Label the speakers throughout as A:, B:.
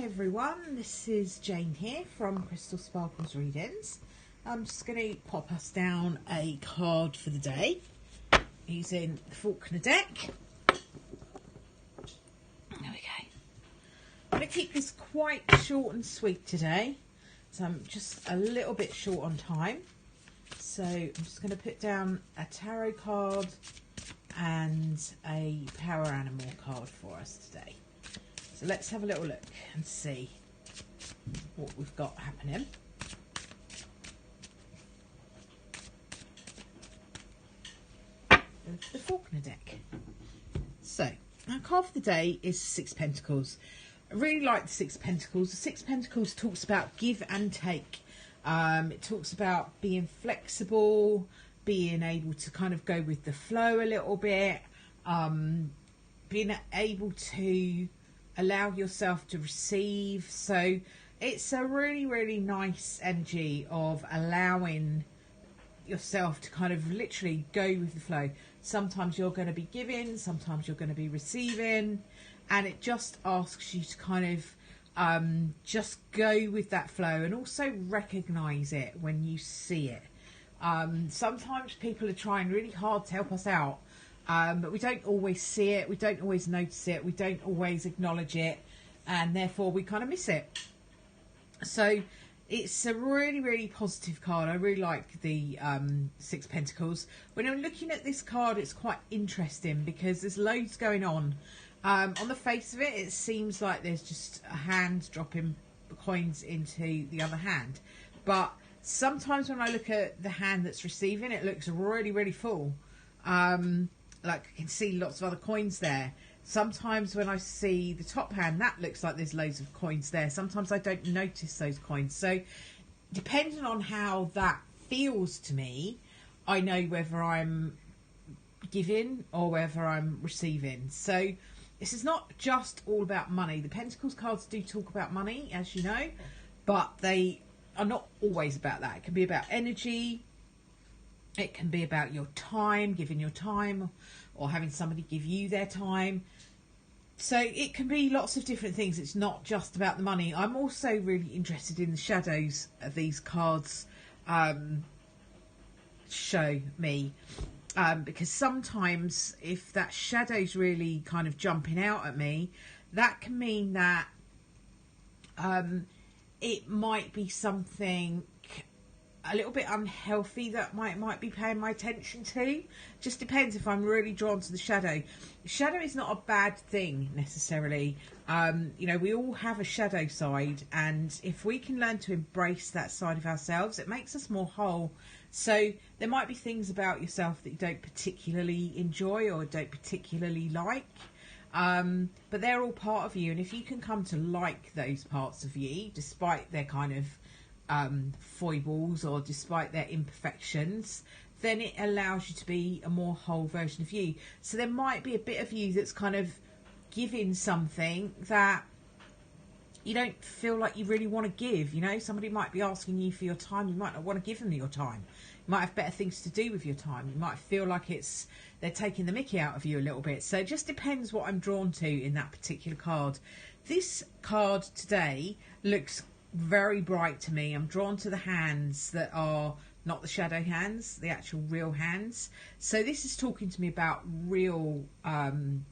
A: everyone, this is Jane here from Crystal Sparkles Readings. I'm just going to pop us down a card for the day using the Faulkner deck. There we go. I'm going to keep this quite short and sweet today, so I'm just a little bit short on time. So I'm just going to put down a tarot card and a power animal card for us today. So let's have a little look and see what we've got happening. The Faulkner deck. So our card for the day is Six of Pentacles. I really like the Six of Pentacles. The Six of Pentacles talks about give and take. It talks about being flexible, being able to kind of go with the flow a little bit, being able to allow yourself to receive. So it's a really, really nice energy of allowing yourself to kind of literally go with the flow. Sometimes you're going to be giving, sometimes you're going to be receiving, and it just asks you to kind of just go with that flow and also recognize it when you see it. Sometimes people are trying really hard to help us out, but we don't always see it, we don't always notice it, we don't always acknowledge it, and therefore we kind of miss it. So it's a really, really positive card. I really like the Six of Pentacles. When I'm looking at this card, it's quite interesting because there's loads going on. On the face of it, it seems like there's just a hand dropping coins into the other hand. But sometimes when I look at the hand that's receiving, it looks really, really full. Like I can see lots of other coins there. Sometimes when I see the top hand, that looks like there's loads of coins there. Sometimes I don't notice those coins. So depending on how that feels to me, I know whether I'm giving or whether I'm receiving. So this is not just all about money. The Pentacles cards do talk about money, as you know, but they are not always about that. It can be about energy. It can be about your time, giving your time, or having somebody give you their time. So it can be lots of different things. It's not just about the money. I'm also really interested in the shadows of these cards show me. Because sometimes if that shadow's really kind of jumping out at me, that can mean that it might be something a little bit unhealthy that might be paying my attention to. Just depends if I'm really drawn to the shadow. Shadow is not a bad thing necessarily. You know, we all have a shadow side, and if we can learn to embrace that side of ourselves, it makes us more whole. So there might be things about yourself that you don't particularly enjoy or don't particularly like, but they're all part of you, and if you can come to like those parts of you despite their kind of foibles or despite their imperfections, then it allows you to be a more whole version of you. So there might be a bit of you that's kind of giving something that you don't feel like you really want to give. You know, somebody might be asking you for your time, you might not want to give them your time. You might have better things to do with your time. You might feel like they're taking the mickey out of you a little bit. So it just depends what I'm drawn to in that particular card. This card today looks very bright to me. I'm drawn to the hands that are not the shadow hands, the actual real hands. So this is talking to me about real, kind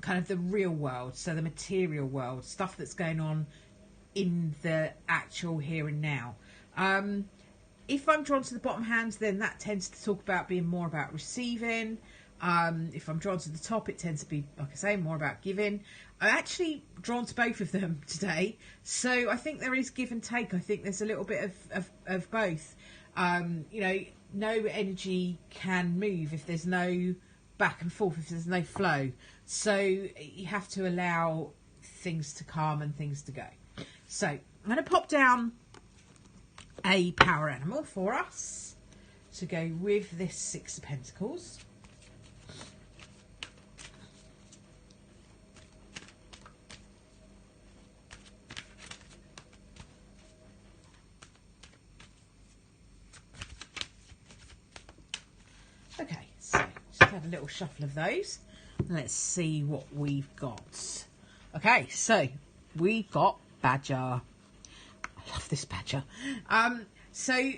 A: of the real world, so the material world, stuff that's going on in the actual here and now. If I'm drawn to the bottom hands, then that tends to talk about being more about receiving. If I'm drawn to the top, it tends to be, like I say, more about giving. I'm actually drawn to both of them today, so I think there is give and take. I think there's a little bit of both. You know, no energy can move if there's no back and forth, if there's no flow. So you have to allow things to calm and things to go. So I'm going to pop down a power animal for us to go with this Six of Pentacles. Okay, so just have a little shuffle of those. Let's see what we've got. Okay, so we got Badger. I love this Badger. So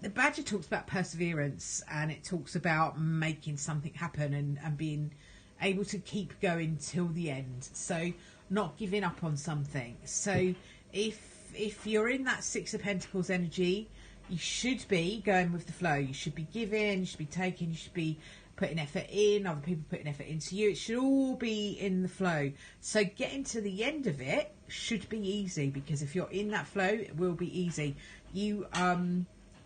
A: the Badger talks about perseverance, and it talks about making something happen and being able to keep going till the end. So not giving up on something. So if you're in that Six of Pentacles energy, you should be going with the flow. You should be giving, you should be taking, you should be putting effort in, other people putting effort into you. It should all be in the flow. So getting to the end of it should be easy, because if you're in that flow, it will be easy. You are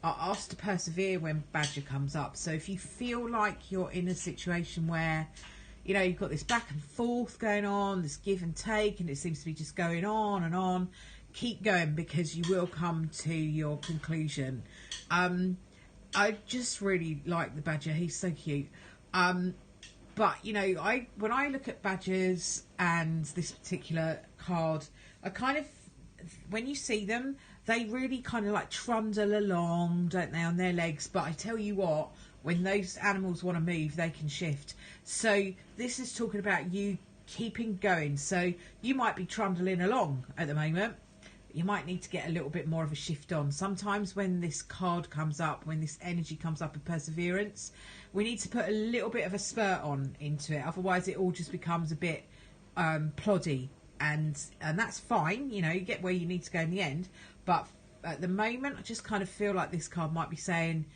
A: asked to persevere when Badger comes up. So if you feel like you're in a situation where, you know, you've got this back and forth going on, this give and take, and it seems to be just going on and on, keep going, because you will come to your conclusion. I just really like the Badger. He's so cute. But, you know, when I look at Badgers and this particular card, I kind of, when you see them, they really kind of like trundle along, don't they, on their legs. But I tell you what, when those animals want to move, they can shift. So this is talking about you keeping going. So you might be trundling along at the moment. You might need to get a little bit more of a shift on. Sometimes when this card comes up, when this energy comes up of perseverance, we need to put a little bit of a spurt on into it. Otherwise, it all just becomes a bit ploddy. And that's fine. You know, you get where you need to go in the end. But at the moment, I just kind of feel like this card might be saying,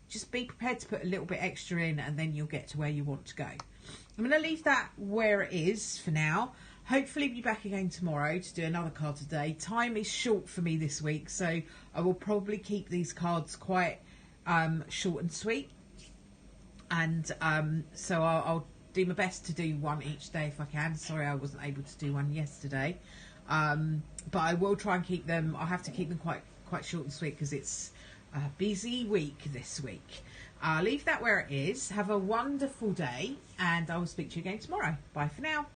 A: just be prepared to put a little bit extra in, and then you'll get to where you want to go. I'm going to leave that where it is for now. Hopefully be back again tomorrow to do another card today. Time is short for me this week, so I will probably keep these cards quite short and sweet. And so I'll do my best to do one each day if I can. Sorry I wasn't able to do one yesterday. But I will try and keep them. I'll have to keep them quite short and sweet, because it's a busy week this week. I'll leave that where it is. Have a wonderful day, and I will speak to you again tomorrow. Bye for now.